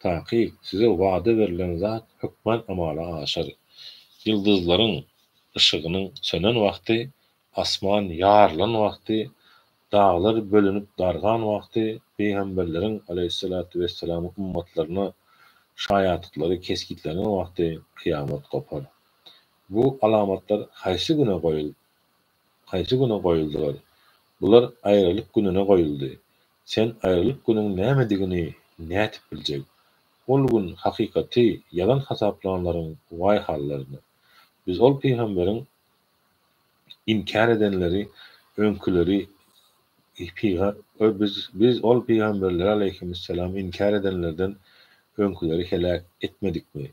Taqiq size wada berilen zat hökmen amala aşar. Ýyldyzlaryň ışıgynyň sönen wagty, asman ýarlan wagty, dağlar bölünüp dargan wagty, peýgamberleriň aleyhissalatu vesselam ummatlaryna şaýatlyklary keskitlenen wagty kıyamet kopar. Bu alamatlar haýsy güne goýuldylar? Bular aýrylyk gününe goýuldy. Sen aýrylyk günüň nämedigini nätip biljek? Ol gün hakykati yalan hasaplanlaryň way hallaryny. Biz ol peýgamberiň inkar edenleri, öňküleri biz ol peýgamberler aleyhisselam inkar edenlerden öňküleri helak etmedikmi?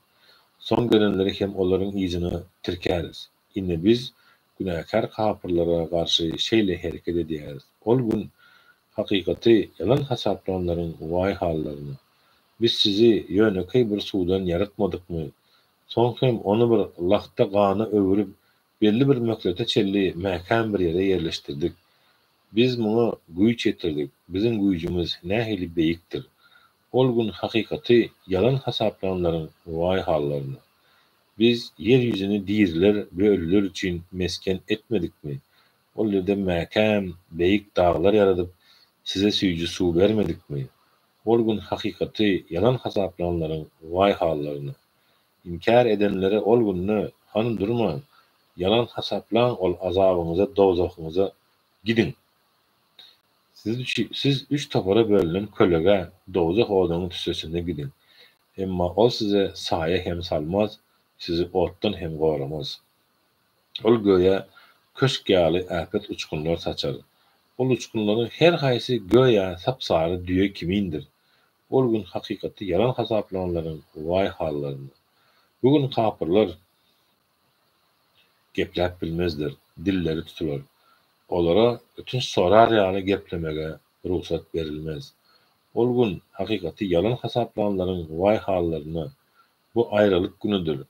Son gelenleri hem olaryň izine tirkäriz. Ine biz günäkar kapyrlara garşy şeýle hereket edýäris. Ol gün hakykati yalan hasaplanlaryň way hallaryny. Biz sizi ýöneki bir suwdan yaratmadykmy? Soň hem onu bir laqta gana öwürüp belli bir möklete çelli mekan bir yere yerleştirdik. Biz bunu güýç etdirdik. Bizim güýjümiz nähili beýikdir. Ol gün hakykati yalan hasaplanlaryň vay hallaryny. Biz yer yüzünü diýriler we ölüler üçin mesken etmedikmi? Ol ýerde mekan, beýik dağlar ýaradyp size süýjü suw bermedikmi? Ol gün hakykati yalan hasaplanlaryň vay hallaryny. İnkar edenlere ol günni hanım durma. Yalan hasaplan ol azabınıza, dozakyňyza gidin. Siz üç tapara bölünen kölege dozak odanın tüsesine gidin. Emma ol size saye hem salmaz, sizi ottan hem goramaz. Ol göğe köşk ýaly äpet uçkunlar saçar. Ol uçkunlaryň her haýsy göýe sapsary düýe kimindir. Ol gün hakykatda yalan hasaplanlaryň vay hallaryny. Bugün kapyrlar gepläp bilmezler, dilleri tutular. Olara ötünç sorar ýaly geplemege ruhsat berilmez. Ol gün hakykati yalan hasaplanlaryň vay hallaryny bu aýralyk günüdür.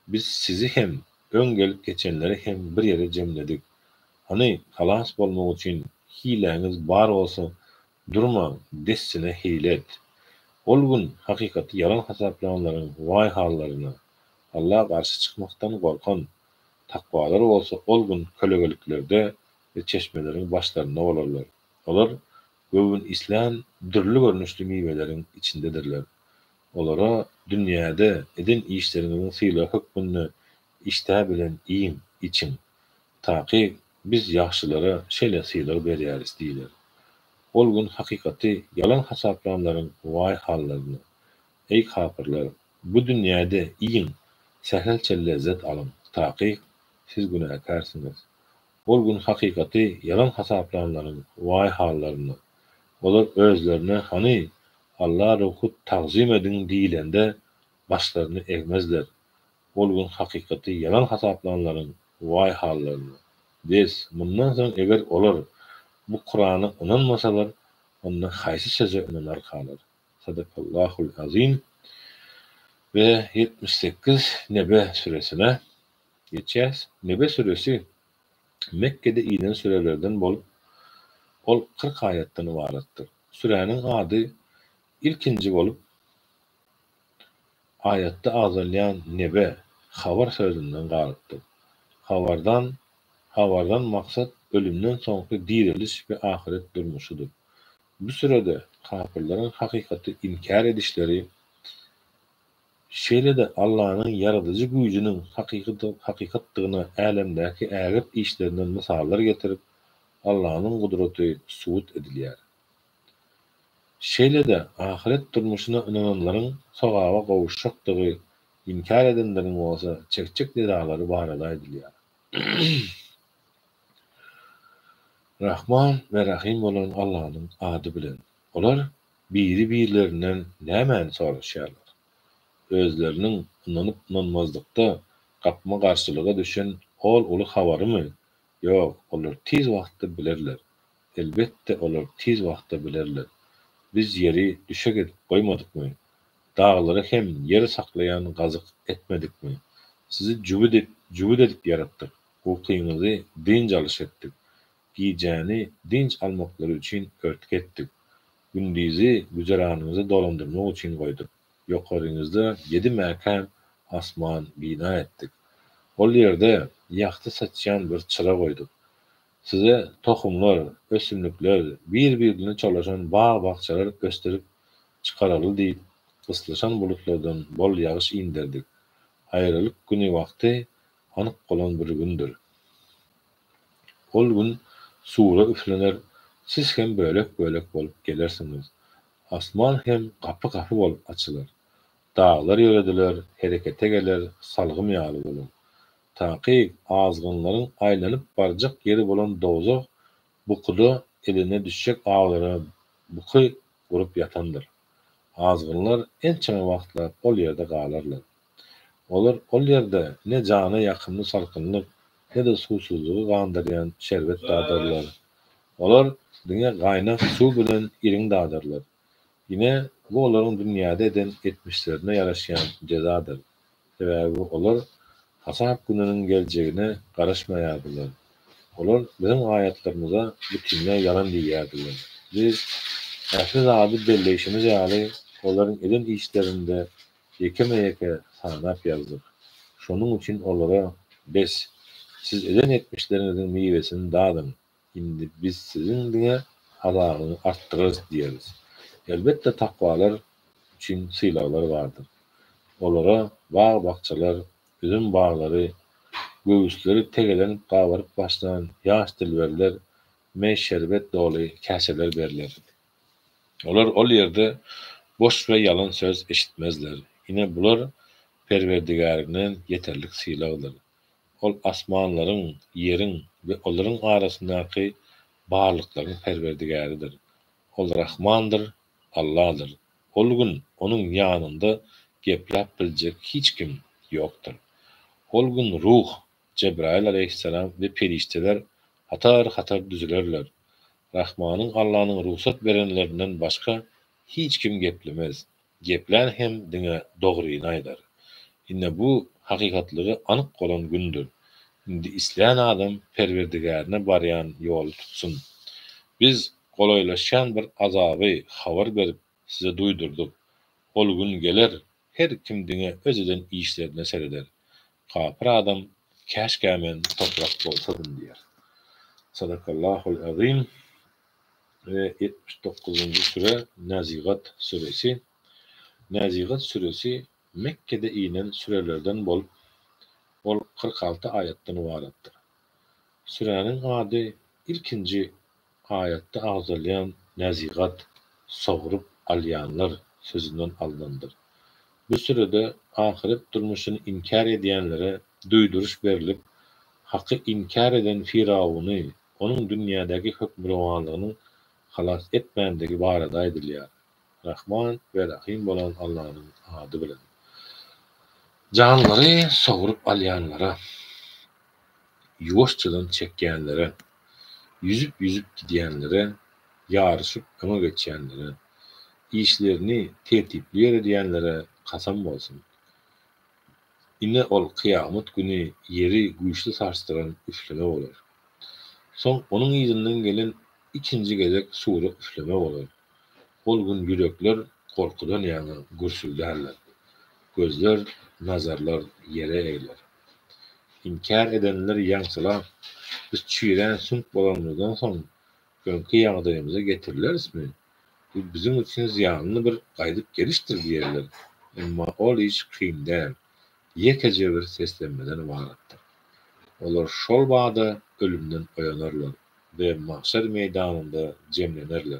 Biz sizi hem öň gelip geçenleri hem bir yere jemledik. Hani halas bolmak üçin hileňiz bar bolsa durma, dessine hile et. Ol gün hakykati yalan hasaplanlaryň vay hallaryny Allah'a karşı çykmakdan gorkan takwalar bolsa ol gün kölegeliklerde ve çeşmelerin başlarına olarlar. Olar göwün islan dürlü görnüşli miweleriň içindedirler. Olara dünýäde edin işleriniň syla hukmyny işte bilen iýim için. Taky biz ýaşylara şeýle sylar berýäris diýler. Ol gün hakykati yalan hasaplanlaryň vay hallaryny. Ey kapyrlar, bu dünýäde iýin, sähelçe lezzet alın. Taky siz günäkarsyňyz. Ol gün hakykati yalan hasaplanlaryň vay hallaryny. Olar özlerine hani Allah ruhu tagzim edin diýilende başlaryny egmezler. Ol gün hakykati yalan hasaplanlaryň vay hallaryny. Biz mundan soň eger olar bu Kur'any inanmasalar, onda haýsy söze inanar kalar. Sadakallahul azim. Ve 78 Nebe suresine geçeceğiz. Nebe suresi Mekke'de inen sürelerden bolup ol 40 ayetden ibaretdir. Sürenin adı ilkinci bolup ayette azalyan nebe havar sözünden galypdyr. Havardan maksat ölümden soňky diriliş ve ahiret durmuşudur. Bu sürede kafirlerin hakykati inkar edişleri şeýle de Allah'ın yaradıcı güýjüniň hakykatdygyny älemdäki ägip işlerinden misallar getirip Allah'ın kudreti suut edilýär. Şeýle de ahiret durmuşuna inananlaryň sogaga gowuşjakdygy inkar edenleriň bolsa çekçek nedalary barada edilýär. Rahman ve Rahim bolan Allah'ın ady bilen. Olar biri-birlerinden näme soraşýarlar. Özleriniň inanyp-inanmazlykda gapma garşylyga düşen ol uly habarymy? Ýok, olar tiz wagtda bilerler. Elbette olar tiz wagtda bilerler. Biz yeri düşek edip goýmadykmy? Dağları hem yer saklayan gazyk etmedikmi? Sizi jubud edip yaratdyk. Hukukyňyzy dinç alyş etdik. Giýjäni dinç almaklary üçin örtük etdik. Gündüzi güzeranyňyzy dolandyrmak üçin goýduk. Ýokaryňyzda 7 mekan asman bina etdik. Ol ýerde ýakty saçýan bir çıra goýduk. Size tohumlar, ösümlikler, bir-birini çolaşan bağ-bahçalar gösterip çıkaralı diýip ıslaşan bulutlardan bol ýagyş indirdik. Aýralyk güni wagty anyk bolan bir gündür. Ol gün sura üflener, siz hem bölek bolup gelersiňiz. Asman hem kapy bolup açylar. Dağlar ýörediler, herekete geler, salgym ýaly bolar. Taky azgynlaryň aýlanyp barjak ýeri bolan dozak bukuda eline düşjek ağlara buky gurup yatandyr. Azgynlar ençe wagtlar ol ýerde galarlar. Olar ol ýerde ne jana ýakynly salkynlyk, ne de susuzlygy gandyrýan şerbet dadarlar. Olar diňe gaýnak suw bilen iriň dadarlar. Ýine bu olaryň dünýäde eden etmişlerine ýaraşýan jezadyr. Sebäbi olar Hasap gününün geleceğine karışmayadılar. Olar bizim ayetlerimize bütünle yalan diýýärdiler. Biz ähli zady belleşimiz ýaly olaryň eden işlerinde yekeme sanap ýazdyk. Şonuň üçin olara "Bes, siz eden etmişleriňiziň miwesini dadyn. Indi biz siziň diňe halagyny artdyrarys" diýeriz. Elbetde takwalar üçin sylalar bardyr. Olara bağ-bakçalar, üzüm bağlary, göğüsleri tegelenip gabaryp başlanan ýaş dilberler, meş şerbet doly käseler berler. Olar ol ýerde boş we ýalan söz eşitmezler. Ine bular Perwerdigarinden yeterlik sylagydyr. Ol asmanlaryň, ýeriň we olaryň arasyndaky barlyklaryň Perwerdigaridir. Ol Rahmandyr, Allahdyr. Ol gün onuň ýanynda gepläp biljek hiç kim ýokdur. Ol gün ruh, Cebrail aleyhisselam ve perişteler hatar düzülerler. Rahmanyň Allah'nyň ruhsat berenlerinden başka hiç kim geplemez. Geplen hem diňe dogryny aýdar. Inne bu hakykatlygy anyk bolan gündür. Indi isleýän adam Perwerdigarine barýan ýoly tutsun. Biz golaylaşan bir azaby habar berip size duýdurduk. Ol gün geler, her kim diňe özüden işlerine sereder. Kapır adam käşke men toprak bolsam diýer. Sadakallahul azim. Ve 79. sure Nazigat suresi. Nazigat suresi Mekke'de inen sürelerden bolup ol 46 ayetden ibaretdir. Sürenin ady ilkinji ayette agzalayan Nazigat, soğurup alyanlar sözünden aldandır. Bu sürede ahiret durmuşunu inkar edenlere duyduruş berilip, hakkı inkar eden Firavun'u, onun dünyadaki hükmüromanlığını halas etmendeki barada edilýär. Rahman ve Rahim bolan Allah'ın adı bilen. Canları soğurup alyanlara, yuvaşçıdan çekkenlere, yüzüp gidiyenlere, yarışıp öme geçenlere, işlerini tertipliyer ediyenlere kasam bolsun. Inne ol kıyamet günü yeri güýçli sarstıran üfleme olur. Son onun izinden gelen ikinci gezek sura üfleme olur. Ol gün yürekler korkudan ýa-ni gürsülderler. Gözler, nazarlar yere eğiler. İnkar edenler ýaňsylar, biz çiýren sünk bolanlardan soň gönkü ýagdaýymyza getirilerismi? Bu bizim üçin ziyanly bir gaýdyp gelişdir diýerler. Emma ol iş kyn däl. Ýekece bir seslenmeden ibaretdir. Olar şol bada ölümden oýanarlar we mahşer meýdanynda jemlenerler.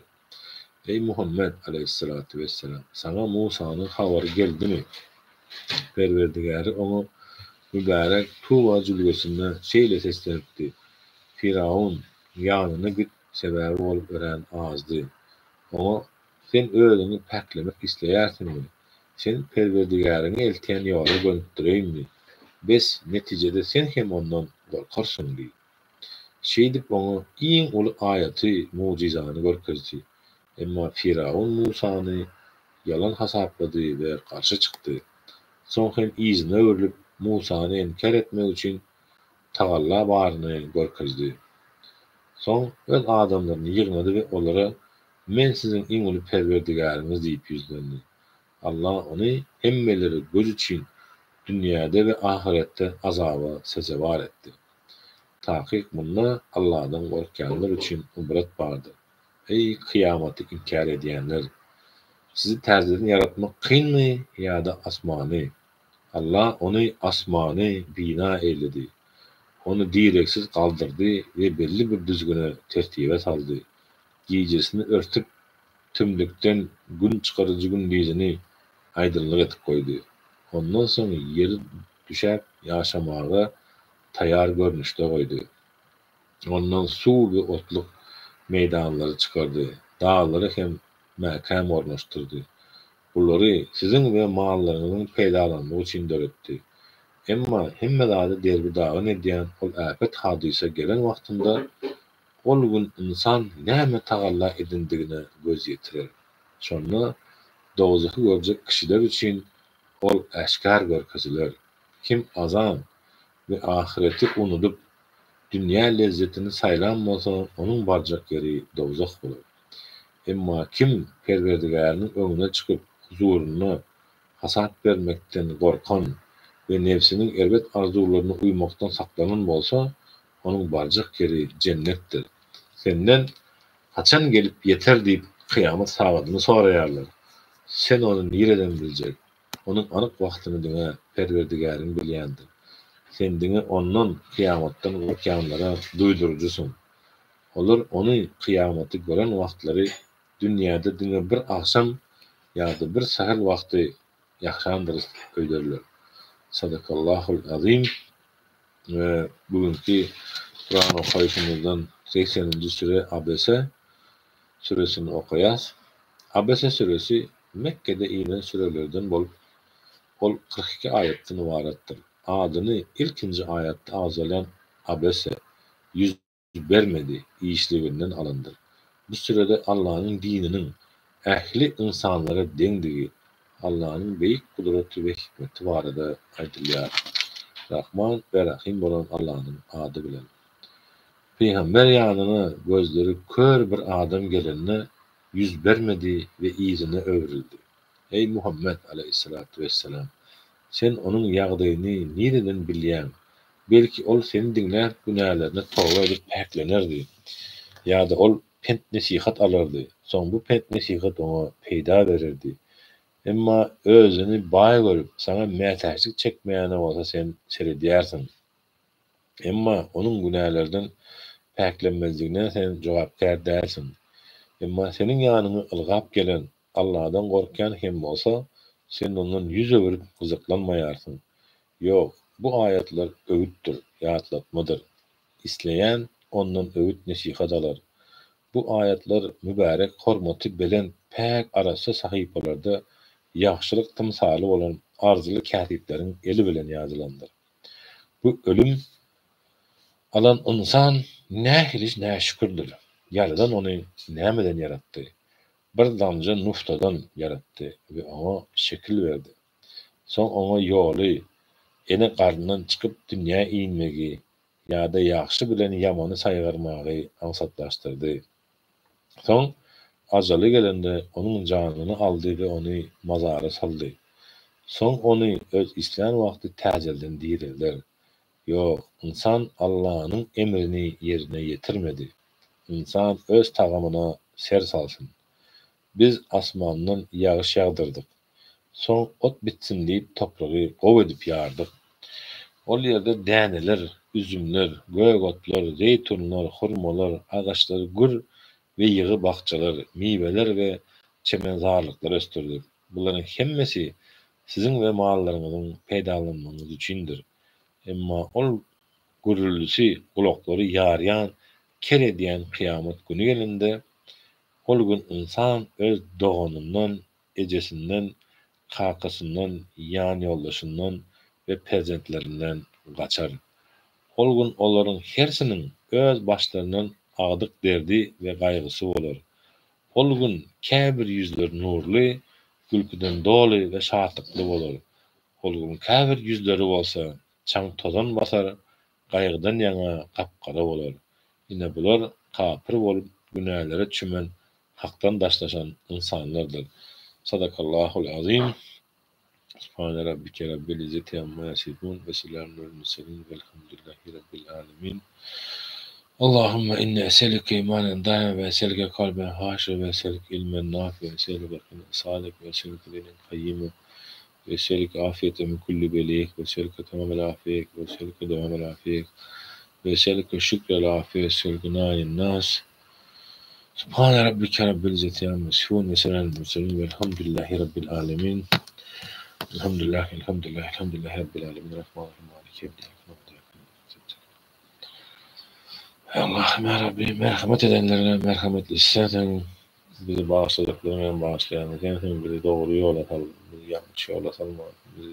Ey Muhammed aleyhissalatu vesselam, sana Musa'nın habary geldimi? Perwerdigari onu mübarek Tuva jülgesinde şeýle seslenipdi. Firavun ýanyny git sebäbi bolup ören azdy. Ona sen özüňi paklemek isleýärsinmi? Sen Perwerdigaryňy eltýän ýoly göndüreýinmi? Bes netijede sen hem ondan gorkarsyň diýdi. Şeýdip onu iň uly aýaty, mucizany görkezdi. Emma Firavun Musa'ny yalan hasaplady we garşy çykdy. Soň hem izine öwrülip Musa'ny inkar etmek üçin tagalla baryny görkezdi. Soň öz adamlaryny ýygnady we olara men siziň iň uly Perwerdigaryňyz diýip ýüzlendi. Allah onu hemmeleri göz için dünyada ve ahirette azaba sezevar etti. Tahkik bununla Allah'dan korkanlar için ibret bardır. Ey kıyameti inkar edenler! Sizi terziden yaratmak kyn mı ya da asmanı? Allah onu asmanı bina eyledi. Onu direksiz kaldırdı ve belli bir düzgüne tertibe saldı. Giycesini örtüp tümlükten gün çıkarıcı gündüzünü aydınlık etip koydu. Ondan sonra yeri düşer yaşamağa tayar görünüşte koydu. Ondan su ve otluk meydanları çıkardı. Dağları hem mekam ornaştırdı. Bunları sizin ve mallarınızın peydalandığı için döretti. Emma hemme dağda derbi dağın ediyen ol afet hadise gelen vaktinde ol gün insan näme tagalla edindigine göz yetirer. Sonra dozyhy görecek kişiler için ol eşkar görkeziler. Kim azam ve ahireti unutup dünya lezzetini saylan bolsa, onun barjak yeri dozak bolar. Emma kim Perwerdigarlyň öňüne çykyp huzuruna hasat bermekden gorkan ve nefsinin elbet arzularyna uymaktan saklanan bolsa, onun barjak yeri cennetdir. Senden haçan gelip yeter diýip kıyamet sabatyny soraýarlar. Sen onu nireden biljek? Onun anyk wagtyny diňe Perwerdigaryň bilýändir. Sen diňe ondan kıyamatdan gorkanlara duýdurjysyň. Olar onu kıyamaty gören wagtlary dünýäde diňe bir akşam ýa-da bir sahar wagty ýakşandyr öýderler. Sadakallahul azim. Ve bugünkü Kur'an okuyuşumuzdan 80. sure Abese suresini okuyas. Abese suresi Mekke'de inen sürelerden bolup, ol 42 ayetden ibaretdir. Adyny ilkinji ayetde azalan Abese yüz bermedi işleginden alındır. Bu sürede Allah'ın dininin ehli insanlara deňdigi, Allah'ın beýik kudreti ve hikmeti barada aýdylýar. Rahman ve Rahim bolan Allah'ın adı bilen. Peygamber ýanyna gözleri kör bir adam gelenine yüz bermedi ve izine öwrildi. Ey Muhammed aleyhissalatu vesselam, sen onun ýagdaýyny nireden bilýän? Belki ol seni dinler günahlarına tawba edip paklanırdy. Ya da ol pent nesihat alırdı. Son bu pent nesihat ona peyda verirdi. Emma özünü bay görüp sana mätäçlik çekmeýäne bolsa sen seredýärsiň. Emma onun günahlardan paklanmazlygyna sen jogapkär dälsiň. Emma senin ýanyňa ılgap gelen Allah'dan gorkan hem bolsa sen ondan yüz öwürüp gyzyklanmaýarsyň. Yok, bu ayetler öğüttür, ýatlatmadyr. İsleyen ondan öğüt nesihat alar. Bu ayetler mübarek hormaty bilen pek arasy sahypalarda ýaxşylyk tymsaly bolan arzuly kätipleriň eli bilen ýazylandyr. Bu ölüm alan insan nähiliş näşükürdir. Ýaradan onu nämeden yaratdy? Bir damja nuftadan yaratdy ve ona şekil berdi. Soň ona ýoly ene garnyndan çykyp dünýä inmegi ýa-da ýaxşy bilen ýamany saýgarmagy ansatlaşdyrdy. Soň ajaly gelende onuň janyny aldy we ony mazara saldy. Soň ony öz islan wagty täzelden dirildiler. Ýok, insan Allah'ın emrini yerine yetirmedi. İnsan öz tagamyna ser salsyn. Biz asmandan ýagyş ýagdyrdyk. Soň ot bitsin diýip topragy gow edip ýardyk. Ol ýerde däneler, üzümler, gögotlar, zeytunlar, hurmalar, agaçlar, gür we ýygy bakçalar, miweler we çemenzarlyklar östürdik. Buların hemmesi sizin we mallaryňyzyň peýdalanmagyňyz üçindir. Emma ol gürülýsi gulaklary ýarýan, ker edýän kıyamet günü gelende ol gün insan öz doganyndan, ejesinden, kakasından, ýan ýoldaşyndan ve perzentlerinden gaçar. Ol gün olaryň hersiniň öz başlaryndan agdyk derdi we gaýgysy bolar. Ol gün käbir ýüzler nurly, gülküden doly we şatlykly bolar. Ol gün käbir ýüzleri bolsa çaň tozan basar, gaýgydan ýaňa gapgara bolar. Ine bular kafir bolup günählere çümen, hakdan daşlaşan insanlardır. Sadakallahul azim. Subhane rabbike rabbil izzeti amma yasifun ve selamun alel murselin velhamdülillahi rabbil alamin. Allahümme inne eselike imanen daim ve eselike kalben haşir ve eselike ilmen nafi ve eselike salik ve eselike dinin kayyimi ve eselike afiyete min kulli beliyek ve eselike tamamel afiyek ve eselike devamel afiyek ve eselike şükrel afiyek ve eselike nayin nas. Subhane rabbike rabbil izzeti amma yasifun ve selamun alel murselin velhamdülillahi rabbil alamin. Elhamdülillah, elhamdülillah, elhamdülillah rabbil alamin. Rahmanirrahim, maliki yevmiddin. Allah'ım ya Rabbi, merhamet edenlerine merhametli istedim. Bizi bağışladıklarına bağışlayan, kendini bizi doğru yola salma, bizi yanlış yola salma, bizi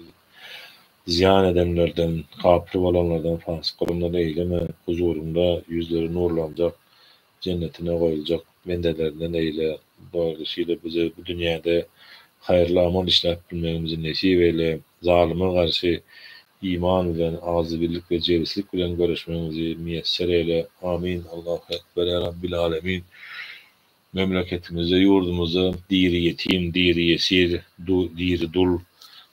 ziyan edenlerden, kafir olanlardan, fasık olanlardan eyleme, huzurunda yüzleri nurlanacak, cennetine koyulacak bendelerinden eyle, dolayısıyla bizi bu dünyada hayırlı amal işler bilmemizi nesip eyle, zalime karşı iman bilen, ağzı birlik ve celislik bilen görüşmemizi müyesser eyle. Amin. Allahu Ekber ya Rabbil Alemin. Memleketimize, yurdumuza diri yetim, diri yesir, diri dul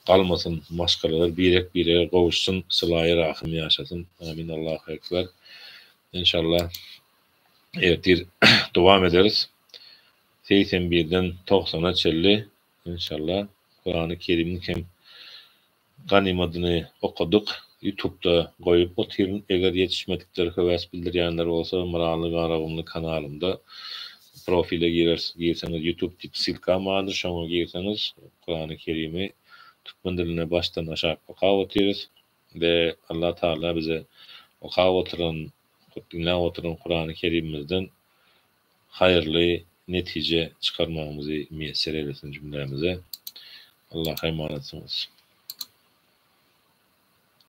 kalmasın, maskaralar birek kavuşsun, sıla-i rahim yaşasın. Amin. Allahu Ekber. İnşallah ertir devam ederiz. 81'den 90'a çelli inşallah Kur'an-ı Kerim'in hem ganimadını okuduk. YouTube'da koyup oturun. Eğer yetişmedikleri heves bildiryenler olsa Mıralı Garabımlı kanalımda profile girseniz YouTube tip silka mağdur şonu girseniz Kur'an-ı Kerim'i Türkmen diline baştan aşağı okuyuyoruz ve Allah Teala bize oturan Kur'an-ı Kerim'imizden hayırlı netice çıkarmamızı müyesser eylesin cümlemize. Allah'a emanetsiniz.